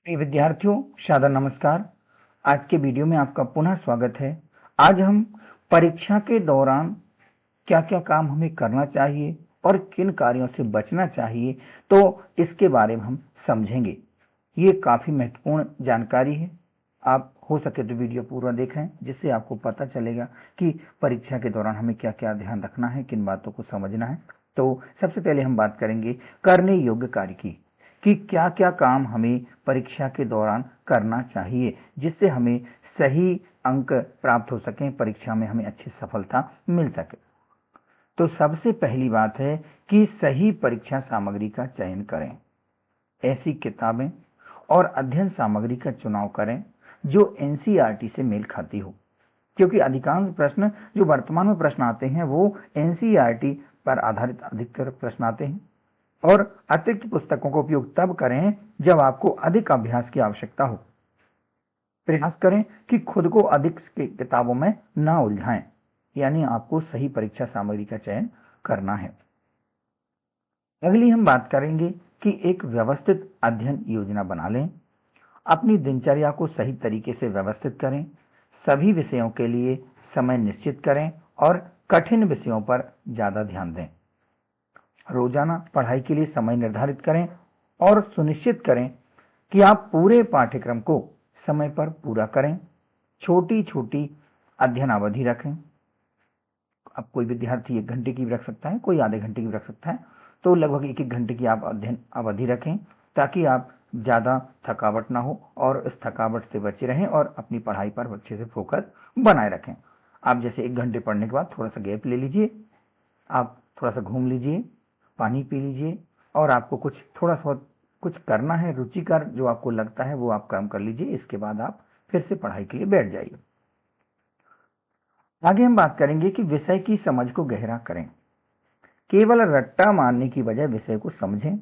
प्रिय विद्यार्थियों, सादर नमस्कार। आज के वीडियो में आपका पुनः स्वागत है। आज हम परीक्षा के दौरान क्या क्या काम हमें करना चाहिए और किन कार्यों से बचना चाहिए, तो इसके बारे में हम समझेंगे। ये काफ़ी महत्वपूर्ण जानकारी है। आप हो सके तो वीडियो पूरा देखें, जिससे आपको पता चलेगा कि परीक्षा के दौरान हमें क्या क्या ध्यान रखना है, किन बातों को समझना है। तो सबसे पहले हम बात करेंगे करने योग्य कार्य की, कि क्या क्या काम हमें परीक्षा के दौरान करना चाहिए, जिससे हमें सही अंक प्राप्त हो सकें, परीक्षा में हमें अच्छी सफलता मिल सके। तो सबसे पहली बात है कि सही परीक्षा सामग्री का चयन करें। ऐसी किताबें और अध्ययन सामग्री का चुनाव करें जो एनसीईआरटी से मेल खाती हो, क्योंकि अधिकांश प्रश्न जो वर्तमान में प्रश्न आते हैं वो एनसीईआरटी पर आधारित अधिकतर प्रश्न आते हैं। और अतिरिक्त पुस्तकों का उपयोग तब करें जब आपको अधिक अभ्यास की आवश्यकता हो। प्रयास करें कि खुद को अधिक किताबों में ना उलझाएं, यानी आपको सही परीक्षा सामग्री का चयन करना है। अगली हम बात करेंगे कि एक व्यवस्थित अध्ययन योजना बना लें। अपनी दिनचर्या को सही तरीके से व्यवस्थित करें। सभी विषयों के लिए समय निश्चित करें और कठिन विषयों पर ज़्यादा ध्यान दें। रोजाना पढ़ाई के लिए समय निर्धारित करें और सुनिश्चित करें कि आप पूरे पाठ्यक्रम को समय पर पूरा करें। छोटी छोटी अध्ययन अवधि रखें। अब कोई विद्यार्थी 1 घंटे की भी रख सकता है, कोई आधे घंटे की भी रख सकता है। तो लगभग 1-1 घंटे की आप अध्ययन अवधि रखें, ताकि आप ज़्यादा थकावट ना हो और इस थकावट से बचे रहें और अपनी पढ़ाई पर अच्छे से फोकस बनाए रखें। आप जैसे 1 घंटे पढ़ने के बाद थोड़ा सा गैप ले लीजिए, आप थोड़ा सा घूम लीजिए, पानी पी लीजिए, और आपको कुछ थोड़ा सा कुछ करना है रुचिकर, जो आपको लगता है वो आप काम कर लीजिए। इसके बाद आप फिर से पढ़ाई के लिए बैठ जाइए। आगे हम बात करेंगे कि विषय की समझ को गहरा करें। केवल रट्टा मारने की बजाय विषय को समझें।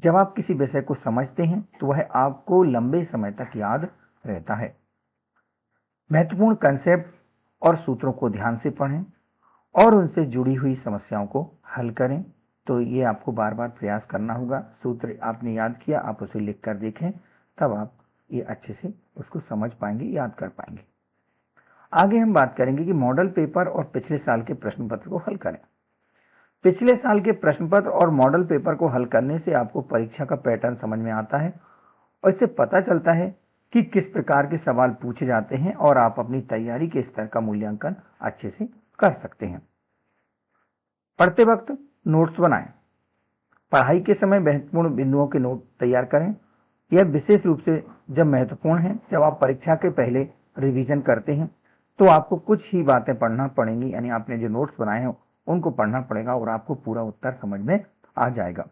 जब आप किसी विषय को समझते हैं तो वह आपको लंबे समय तक याद रहता है। महत्वपूर्ण कंसेप्ट और सूत्रों को ध्यान से पढ़ें और उनसे जुड़ी हुई समस्याओं को हल करें। तो ये आपको बार बार प्रयास करना होगा। सूत्र आपने याद किया, आप उसे लिख कर देखें, तब आप ये अच्छे से उसको समझ पाएंगे, याद कर पाएंगे। आगे हम बात करेंगे कि मॉडल पेपर और पिछले साल के प्रश्न पत्र को हल करें। पिछले साल के प्रश्न पत्र और मॉडल पेपर को हल करने से आपको परीक्षा का पैटर्न समझ में आता है और इससे पता चलता है कि किस प्रकार के सवाल पूछे जाते हैं और आप अपनी तैयारी के स्तर का मूल्यांकन अच्छे से कर सकते हैं। पढ़ते वक्त नोट्स बनाएं। पढ़ाई के समय महत्वपूर्ण बिंदुओं के नोट तैयार करें। यह विशेष रूप से जब महत्वपूर्ण है, जब आप परीक्षा के पहले रिवीजन करते हैं, तो आपको कुछ ही बातें पढ़ना पड़ेंगी, यानी आपने जो नोट्स बनाए हैं उनको पढ़ना पड़ेगा और आपको पूरा उत्तर समझ में आ जाएगा।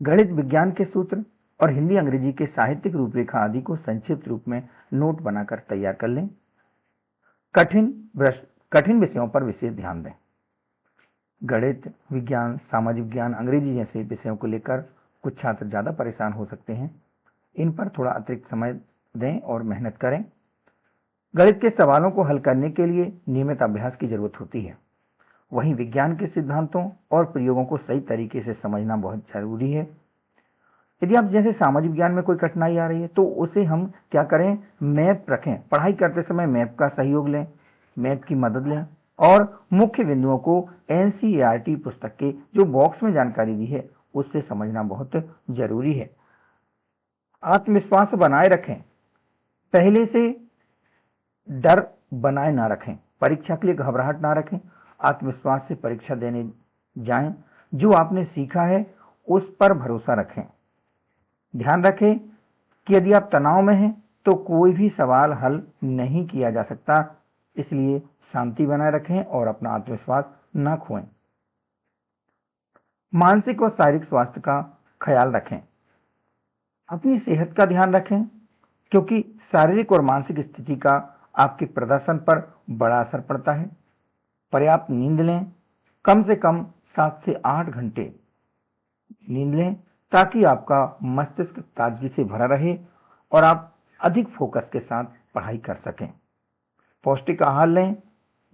गणित विज्ञान के सूत्र और हिंदी अंग्रेजी के साहित्यिक रूपरेखा आदि को संक्षिप्त रूप में नोट बनाकर तैयार कर लें। कठिन विषयों पर विशेष ध्यान दें। गणित, विज्ञान, सामाजिक विज्ञान, अंग्रेजी जैसे विषयों को लेकर कुछ छात्र ज़्यादा परेशान हो सकते हैं। इन पर थोड़ा अतिरिक्त समय दें और मेहनत करें। गणित के सवालों को हल करने के लिए नियमित अभ्यास की जरूरत होती है। वहीं विज्ञान के सिद्धांतों और प्रयोगों को सही तरीके से समझना बहुत जरूरी है। यदि आप जैसे सामाजिक विज्ञान में कोई कठिनाई आ रही है तो उसे हम क्या करें, मैप रखें। पढ़ाई करते समय मैप का सहयोग लें, मैप की मदद लें और मुख्य बिंदुओं को एनसीईआरटी पुस्तक के जो बॉक्स में जानकारी दी है उससे समझना बहुत जरूरी है। आत्मविश्वास बनाए रखें। पहले से डर बनाए ना रखें। परीक्षा के लिए घबराहट ना रखें। आत्मविश्वास से परीक्षा देने जाएं। जो आपने सीखा है उस पर भरोसा रखें। ध्यान रखें कि यदि आप तनाव में हैं तो कोई भी सवाल हल नहीं किया जा सकता, इसलिए शांति बनाए रखें और अपना आत्मविश्वास न खोएं। मानसिक और शारीरिक स्वास्थ्य का ख्याल रखें। अपनी सेहत का ध्यान रखें, क्योंकि शारीरिक और मानसिक स्थिति का आपके प्रदर्शन पर बड़ा असर पड़ता है। पर्याप्त नींद लें। कम से कम 7 से 8 घंटे नींद लें, ताकि आपका मस्तिष्क ताजगी से भरा रहे और आप अधिक फोकस के साथ पढ़ाई कर सकें। पौष्टिक आहार लें।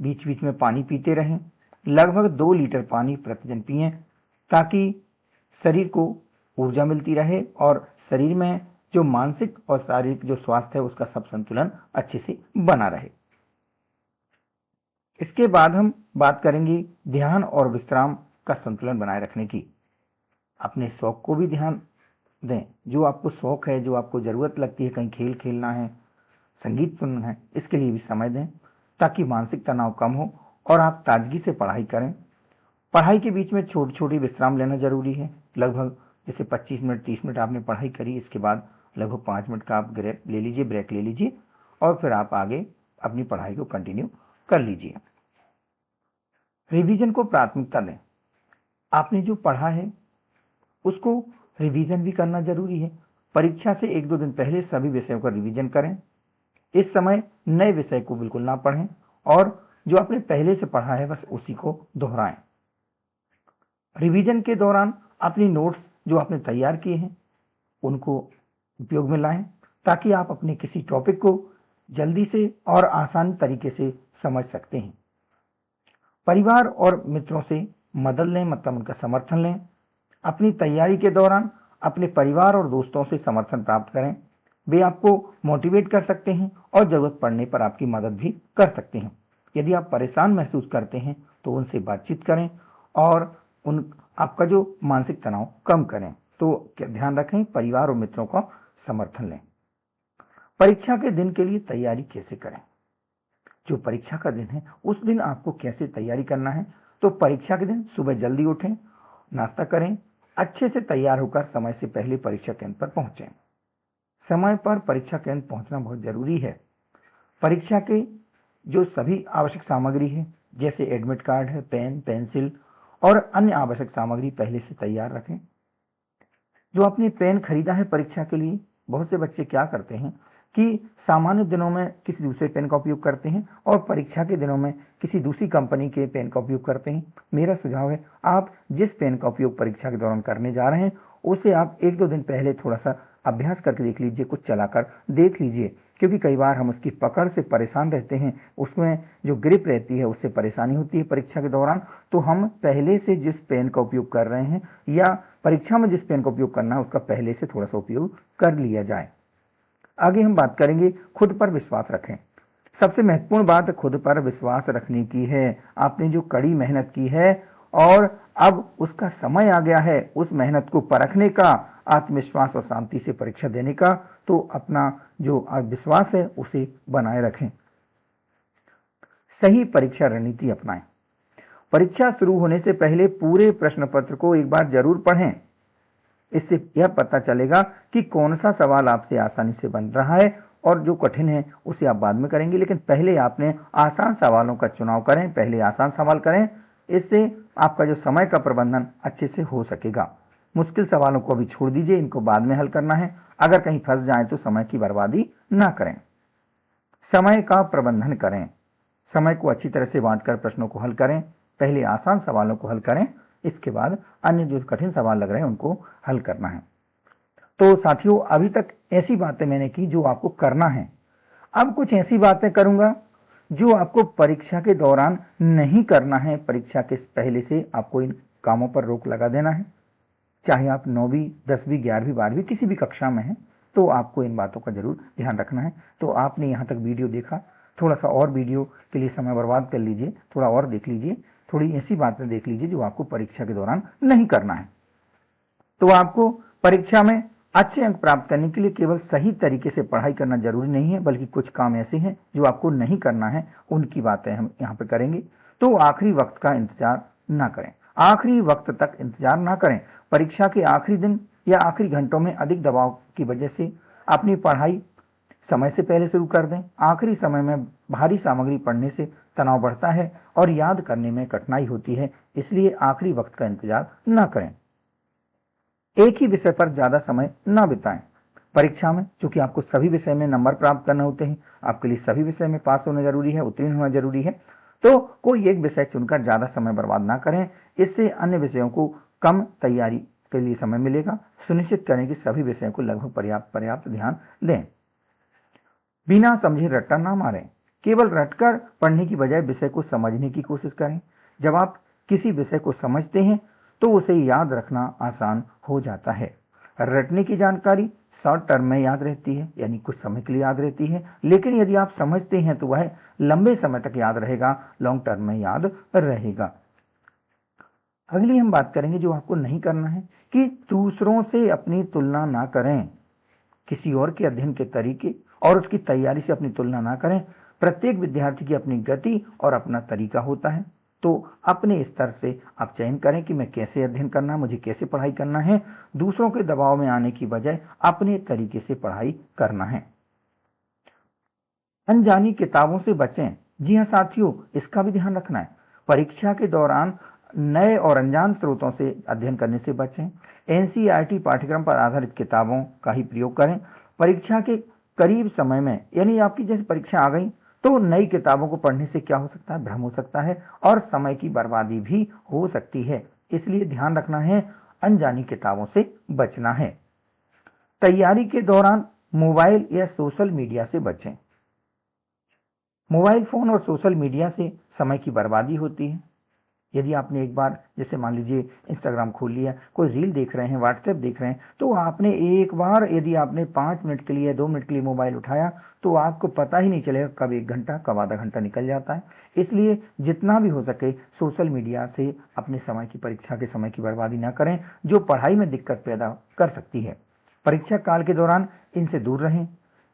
बीच बीच में पानी पीते रहें। लगभग 2 लीटर पानी प्रतिदिन पिएं, ताकि शरीर को ऊर्जा मिलती रहे और शरीर में जो मानसिक और शारीरिक जो स्वास्थ्य है उसका सब संतुलन अच्छे से बना रहे। इसके बाद हम बात करेंगे ध्यान और विश्राम का संतुलन बनाए रखने की। अपने शौक को भी ध्यान दें। जो आपको शौक है, जो आपको ज़रूरत लगती है, कहीं खेल खेलना है, संगीत सुनना है, इसके लिए भी समय दें ताकि मानसिक तनाव कम हो और आप ताजगी से पढ़ाई करें। पढ़ाई के बीच में छोटी छोटी विश्राम लेना जरूरी है। लगभग जैसे 25 मिनट 30 मिनट आपने पढ़ाई करी, इसके बाद लगभग 5 मिनट का आप ब्रेक ले लीजिए और फिर आप आगे अपनी पढ़ाई को कंटिन्यू कर लीजिए। रिवीजन को प्राथमिकता दें। आपने जो पढ़ा है उसको रिवीजन भी करना जरूरी है। परीक्षा से 1-2 दिन पहले सभी विषयों का रिवीजन करें। इस समय नए विषय को बिल्कुल ना पढ़ें और जो आपने पहले से पढ़ा है बस उसी को दोहराएं। रिवीजन के दौरान अपनी नोट्स जो आपने तैयार किए हैं उनको उपयोग में लाएं ताकि आप अपने किसी टॉपिक को जल्दी से और आसान तरीके से समझ सकते हैं। परिवार और मित्रों से मदद लें, मतलब उनका समर्थन लें। अपनी तैयारी के दौरान अपने परिवार और दोस्तों से समर्थन प्राप्त करें। वे आपको मोटिवेट कर सकते हैं और जरूरत पड़ने पर आपकी मदद भी कर सकते हैं। यदि आप परेशान महसूस करते हैं तो उनसे बातचीत करें और आपका जो मानसिक तनाव कम करें। तो ध्यान रखें, परिवार और मित्रों का समर्थन लें। परीक्षा के दिन के लिए तैयारी कैसे करें? जो परीक्षा का दिन है उस दिन आपको कैसे तैयारी करना है? तो परीक्षा के दिन सुबह जल्दी उठें, नाश्ता करें, अच्छे से तैयार होकर समय से पहले परीक्षा केंद्र पर पहुंचें। समय पर परीक्षा केंद्र पहुंचना बहुत जरूरी है। परीक्षा के जो सभी आवश्यक सामग्री है जैसे एडमिट कार्ड है, पेन, पेंसिल और अन्य आवश्यक सामग्री पहले से तैयार रखें। जो आपने पेन खरीदा है परीक्षा के लिए, बहुत से बच्चे क्या करते हैं कि सामान्य दिनों में किसी दूसरे पेन का उपयोग करते हैं और परीक्षा के दिनों में किसी दूसरी कंपनी के पेन का उपयोग करते हैं। मेरा सुझाव है आप जिस पेन का उपयोग परीक्षा के दौरान करने जा रहे हैं उसे आप 1-2 दिन पहले थोड़ा सा अभ्यास करके देख लीजिए, कुछ चलाकर देख लीजिए, क्योंकि कई बार हम उसकी पकड़ से परेशान रहते हैं, उसमें जो ग्रिप रहती है उससे परेशानी होती है परीक्षा के दौरान। तो हम पहले से जिस पेन का उपयोग कर रहे हैं या परीक्षा में जिस पेन का उपयोग करना है उसका पहले से थोड़ा सा उपयोग कर लिया जाए। आगे हम बात करेंगे खुद पर विश्वास रखें। सबसे महत्वपूर्ण बात खुद पर विश्वास रखने की है। आपने जो कड़ी मेहनत की है और अब उसका समय आ गया है उस मेहनत को परखने का, आत्मविश्वास और शांति से परीक्षा देने का, तो अपना जो विश्वास है उसे बनाए रखें। सही परीक्षा रणनीति अपनाएं। परीक्षा शुरू होने से पहले पूरे प्रश्न पत्र को एक बार जरूर पढ़ें। इससे यह पता चलेगा कि कौन सा सवाल आपसे आसानी से बन रहा है और जो कठिन है उसे आप बाद में करेंगे, लेकिन पहले आपने आसान सवालों का चुनाव करें, पहले आसान सवाल करें। इससे आपका जो समय का प्रबंधन अच्छे से हो सकेगा। मुश्किल सवालों को अभी छोड़ दीजिए, इनको बाद में हल करना है। अगर कहीं फंस जाए तो समय की बर्बादी ना करें। समय का प्रबंधन करें। समय को अच्छी तरह से बांटकर प्रश्नों को हल करें। पहले आसान सवालों को हल करें, इसके बाद अन्य जो कठिन सवाल लग रहे हैं उनको हल करना है। तो साथियों, अभी तक ऐसी बातें मैंने की जो आपको करना है। अब कुछ ऐसी बातें करूंगा जो आपको परीक्षा के दौरान नहीं करना है। परीक्षा के पहले से आपको इन कामों पर रोक लगा देना है। चाहे आप 9वीं, 10वीं, 11वीं, 12वीं किसी भी कक्षा में हैं, तो आपको इन बातों का जरूर ध्यान रखना है। तो आपने यहाँ तक वीडियो देखा, थोड़ा सा और वीडियो के लिए समय बर्बाद कर लीजिए, थोड़ा और देख लीजिए, थोड़ी ऐसी बातें देख लीजिए जो आपको परीक्षा के दौरान नहीं करना है। तो आपको परीक्षा में अच्छे अंक प्राप्त करने के लिए केवल सही तरीके से पढ़ाई करना जरूरी नहीं है, बल्कि कुछ काम ऐसे हैं जो आपको नहीं करना है, उनकी बातें हम यहाँ पे करेंगे। तो आखिरी वक्त का इंतजार ना करें, आखिरी वक्त तक इंतजार ना करें। परीक्षा के आखिरी दिन या आखिरी घंटों में अधिक दबाव की वजह से अपनी पढ़ाई समय से पहले शुरू कर दें। आखिरी समय में भारी सामग्री पढ़ने से तनाव बढ़ता है और याद करने में कठिनाई होती है, इसलिए आखिरी वक्त का इंतजार न करें। एक ही विषय पर ज्यादा समय न बिताएं। परीक्षा में चूंकि आपको सभी विषय में नंबर प्राप्त करने होते हैं, आपके लिए सभी विषय में पास होना जरूरी है, उत्तीर्ण होना जरूरी है, तो कोई एक विषय चुनकर ज्यादा समय बर्बाद ना करें। इससे अन्य विषयों को कम तैयारी के लिए समय मिलेगा। सुनिश्चित करें कि सभी विषयों को लगभग पर्याप्त ध्यान दें। बिना समझे रट्टा ना मारें। केवल रटकर पढ़ने की बजाय विषय को समझने की कोशिश करें। जब आप किसी विषय को समझते हैं तो उसे याद रखना आसान हो जाता है। रटने की जानकारी शॉर्ट टर्म में याद रहती है, यानी कुछ समय के लिए याद रहती है, लेकिन यदि आप समझते हैं तो वह लंबे समय तक याद रहेगा, लॉन्ग टर्म में याद रहेगा। अगली हम बात करेंगे जो आपको नहीं करना है कि दूसरों से अपनी तुलना ना करें। किसी और के अध्ययन के तरीके और उसकी तैयारी से अपनी तुलना ना करें। प्रत्येक विद्यार्थी की अपनी गति और अपना तरीका होता है, तो अपने स्तर से आप चयन करें कि मैं कैसे अध्ययन करना है, मुझे कैसे पढ़ाई करना है। दूसरों के दबाव में आने की बजाय अपने तरीके से पढ़ाई करना है। अनजानी किताबों से बचें। जी हाँ साथियों, इसका भी ध्यान रखना है। परीक्षा के दौरान नए और अनजान स्रोतों से अध्ययन करने से बचें। एनसीईआरटी पाठ्यक्रम पर आधारित किताबों का ही प्रयोग करें। परीक्षा के करीब समय में, यानी आपकी जैसे परीक्षा आ गई तो नई किताबों को पढ़ने से क्या हो सकता है, भ्रम हो सकता है और समय की बर्बादी भी हो सकती है। इसलिए ध्यान रखना है, अनजानी किताबों से बचना है। तैयारी के दौरान मोबाइल या सोशल मीडिया से बचें। मोबाइल फोन और सोशल मीडिया से समय की बर्बादी होती है। यदि आपने एक बार जैसे मान लीजिए इंस्टाग्राम खोल लिया, कोई रील देख रहे हैं, व्हाट्सएप देख रहे हैं, तो आपने एक बार यदि आपने 5 मिनट के लिए 2 मिनट के लिए मोबाइल उठाया तो आपको पता ही नहीं चलेगा कब 1 घंटा कब आधा घंटा निकल जाता है। इसलिए जितना भी हो सके सोशल मीडिया से अपने समय की, परीक्षा के समय की बर्बादी ना करें, जो पढ़ाई में दिक्कत पैदा कर सकती है। परीक्षा काल के दौरान इनसे दूर रहें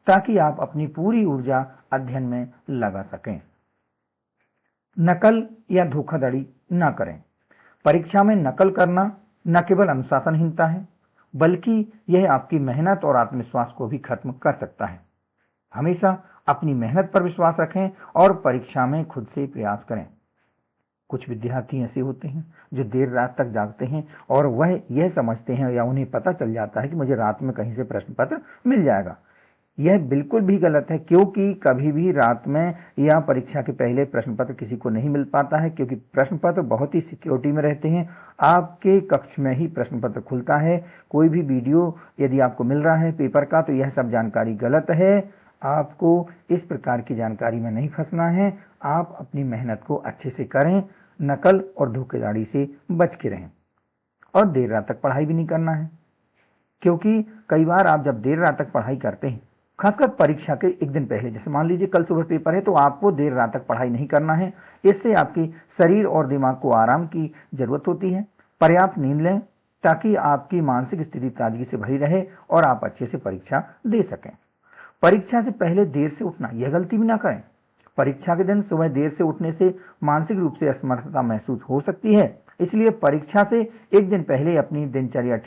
ताकि आप अपनी पूरी ऊर्जा अध्ययन में लगा सकें। नकल या धोखाधड़ी ना करें। परीक्षा में नकल करना न केवल अनुशासनहीनता है, बल्कि यह आपकी मेहनत और आत्मविश्वास को भी खत्म कर सकता है। हमेशा अपनी मेहनत पर विश्वास रखें और परीक्षा में खुद से प्रयास करें। कुछ विद्यार्थी ऐसे होते हैं जो देर रात तक जागते हैं और वह यह समझते हैं या उन्हें पता चल जाता है कि मुझे रात में कहीं से प्रश्न पत्र मिल जाएगा। यह बिल्कुल भी गलत है, क्योंकि कभी भी रात में या परीक्षा के पहले प्रश्न पत्र किसी को नहीं मिल पाता है, क्योंकि प्रश्न पत्र बहुत ही सिक्योरिटी में रहते हैं। आपके कक्ष में ही प्रश्न पत्र खुलता है। कोई भी वीडियो यदि आपको मिल रहा है पेपर का, तो यह सब जानकारी गलत है। आपको इस प्रकार की जानकारी में नहीं फंसना है। आप अपनी मेहनत को अच्छे से करें, नकल और धोखेधड़ी से बच के रहें और देर रात तक पढ़ाई भी नहीं करना है, क्योंकि कई बार आप जब देर रात तक पढ़ाई करते हैं, खासकर परीक्षा के एक दिन पहले, जैसे मान लीजिए कल सुबह पेपर है, तो आपको देर रात तक पढ़ाई नहीं करना है। इससे आपकी शरीर और दिमाग को आराम की जरूरत होती है। पर्याप्त नींद लें ताकि आपकी मानसिक स्थिति ताजगी से भरी रहे और आप अच्छे से परीक्षा दे सकें। परीक्षा से पहले देर से उठना, यह गलती भी ना करें। परीक्षा के दिन सुबह देर से उठने से मानसिक रूप से असमर्थता महसूस हो सकती है। इसलिए परीक्षा से एक दिन पहले अपनी दिनचर्या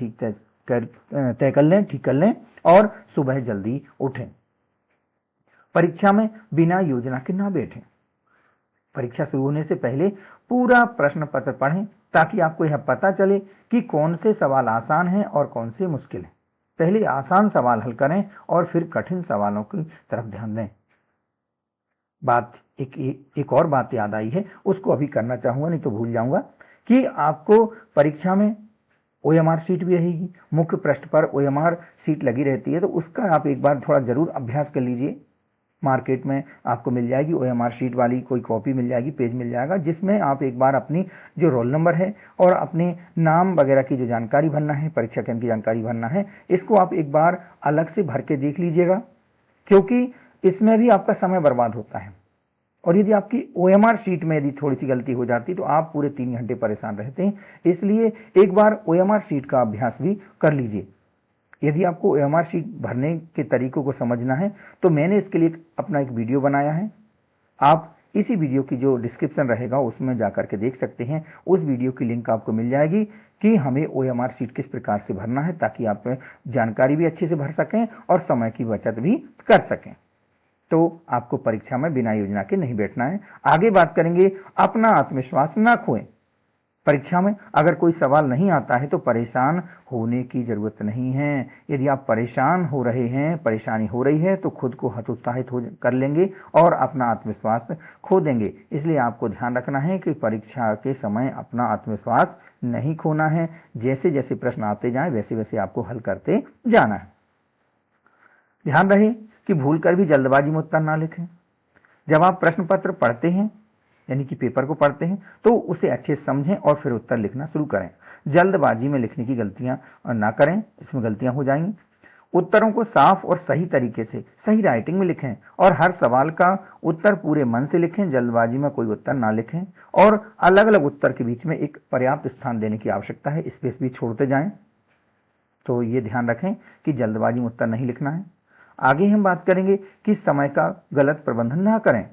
तय कर लें और सुबह जल्दी उठें। परीक्षा में बिना योजना के ना बैठें। परीक्षा शुरू होने से पहले पूरा प्रश्न पत्र पढ़ें ताकि आपको यह पता चले कि कौन से सवाल आसान हैं और कौन से मुश्किल हैं। पहले आसान सवाल हल करें और फिर कठिन सवालों की तरफ ध्यान दें। एक और बात याद आई है, उसको अभी करना चाहूंगा, नहीं तो भूल जाऊंगा, कि आपको परीक्षा में OMR शीट भी रहेगी। मुख्य पृष्ठ पर OMR शीट लगी रहती है, तो उसका आप एक बार थोड़ा जरूर अभ्यास कर लीजिए। मार्केट में आपको मिल जाएगी OMR शीट वाली कोई कॉपी मिल जाएगी, पेज मिल जाएगा, जिसमें आप एक बार अपनी जो रोल नंबर है और अपने नाम वगैरह की जो जानकारी भरना है, परीक्षा केंद्र की जानकारी भरना है, इसको आप एक बार अलग से भर के देख लीजिएगा, क्योंकि इसमें भी आपका समय बर्बाद होता है। और यदि आपकी OMR शीट में यदि थोड़ी सी गलती हो जाती तो आप पूरे 3 घंटे परेशान रहते हैं। इसलिए एक बार OMR शीट का अभ्यास भी कर लीजिए। यदि आपको OMR शीट भरने के तरीकों को समझना है तो मैंने इसके लिए अपना एक वीडियो बनाया है। आप इसी वीडियो की जो डिस्क्रिप्शन रहेगा उसमें जाकर के देख सकते हैं। उस वीडियो की लिंक आपको मिल जाएगी कि हमें OMR शीट किस प्रकार से भरना है, ताकि आप जानकारी भी अच्छे से भर सकें और समय की बचत भी कर सकें। तो आपको परीक्षा में बिना योजना के नहीं बैठना है। आगे बात करेंगे, अपना आत्मविश्वास ना खोएं। परीक्षा में अगर कोई सवाल नहीं आता है तो परेशान होने की जरूरत नहीं है। यदि आप परेशान हो रहे हैं, परेशानी हो रही है, तो खुद को हतोत्साहित कर लेंगे और अपना आत्मविश्वास खो देंगे। इसलिए आपको ध्यान रखना है कि परीक्षा के समय अपना आत्मविश्वास नहीं खोना है। जैसे जैसे प्रश्न आते जाएं वैसे वैसे आपको हल करते जाना है। ध्यान रहे कि भूल कर भी जल्दबाजी में उत्तर ना लिखें। जब आप प्रश्न पत्र पढ़ते हैं यानी कि पेपर को पढ़ते हैं तो उसे अच्छे से समझें और फिर उत्तर लिखना शुरू करें। जल्दबाजी में लिखने की गलतियां ना करें, इसमें गलतियां हो जाएंगी। उत्तरों को साफ और सही तरीके से सही राइटिंग में लिखें और हर सवाल का उत्तर पूरे मन से लिखें। जल्दबाजी में कोई उत्तर ना लिखें और अलग अलग उत्तर के बीच में एक पर्याप्त स्थान देने की आवश्यकता है, स्पेस भी छोड़ते जाएं। तो ये ध्यान रखें कि जल्दबाजी में उत्तर नहीं लिखना है। आगे हम बात करेंगे कि समय का गलत प्रबंधन ना करें।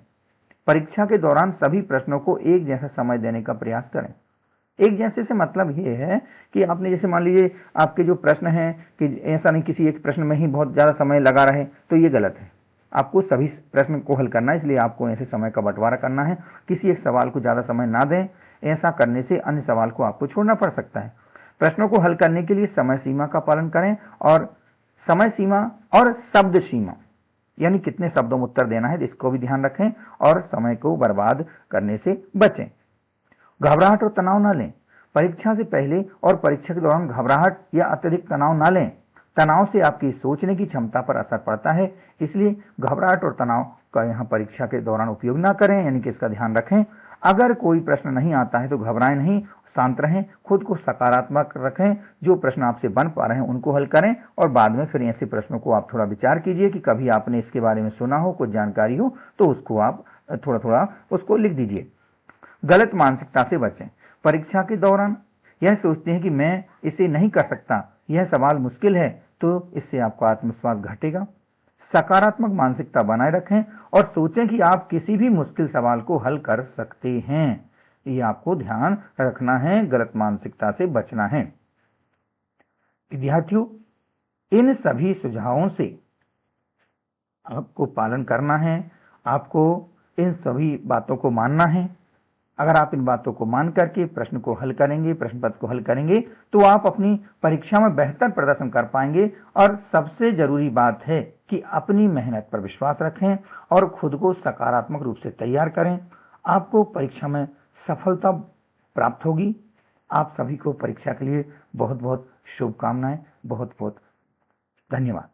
परीक्षा के दौरान सभी प्रश्नों को एक जैसा समय देने का प्रयास करें। एक जैसे से मतलब ये है कि आपने जैसे मान लीजिए आपके जो प्रश्न हैं कि ऐसा नहीं किसी एक प्रश्न में ही बहुत ज़्यादा समय लगा रहे, तो ये गलत है। आपको सभी प्रश्न को हल करना है, इसलिए आपको ऐसे समय का बंटवारा करना है। किसी एक सवाल को ज़्यादा समय ना दें, ऐसा करने से अन्य सवाल को आपको छोड़ना पड़ सकता है। प्रश्नों को हल करने के लिए समय सीमा का पालन करें और समय सीमा और शब्द सीमा यानी कितने शब्दों में उत्तर देना है इसको भी ध्यान रखें और समय को बर्बाद करने से बचें। घबराहट और तनाव ना लें। परीक्षा से पहले और परीक्षा के दौरान घबराहट या अत्यधिक तनाव ना लें। तनाव से आपकी सोचने की क्षमता पर असर पड़ता है, इसलिए घबराहट और तनाव का यहाँ परीक्षा के दौरान उपयोग ना करें, यानी कि इसका ध्यान रखें। अगर कोई प्रश्न नहीं आता है तो घबराएं नहीं, शांत रहें, खुद को सकारात्मक रखें। जो प्रश्न आपसे बन पा रहे हैं उनको हल करें और बाद में फिर ऐसे प्रश्नों को आप थोड़ा विचार कीजिए कि कभी आपने इसके बारे में सुना हो, कुछ जानकारी हो तो उसको आप थोड़ा थोड़ा उसको लिख दीजिए। गलत मानसिकता से बचें। परीक्षा के दौरान यह सोचते हैं कि मैं इसे नहीं कर सकता, यह सवाल मुश्किल है, तो इससे आपका आत्मविश्वास घटेगा। सकारात्मक मानसिकता बनाए रखें और सोचें कि आप किसी भी मुश्किल सवाल को हल कर सकते हैं। ये आपको ध्यान रखना है, गलत मानसिकता से बचना है। विद्यार्थियों, इन सभी सुझावों से आपको पालन करना है, आपको इन सभी बातों को मानना है। अगर आप इन बातों को मान करके प्रश्न को हल करेंगे, प्रश्न पत्र को हल करेंगे, तो आप अपनी परीक्षा में बेहतर प्रदर्शन कर पाएंगे। और सबसे जरूरी बात है कि अपनी मेहनत पर विश्वास रखें और खुद को सकारात्मक रूप से तैयार करें। आपको परीक्षा में सफलता प्राप्त होगी। आप सभी को परीक्षा के लिए बहुत बहुत शुभकामनाएं। बहुत बहुत धन्यवाद।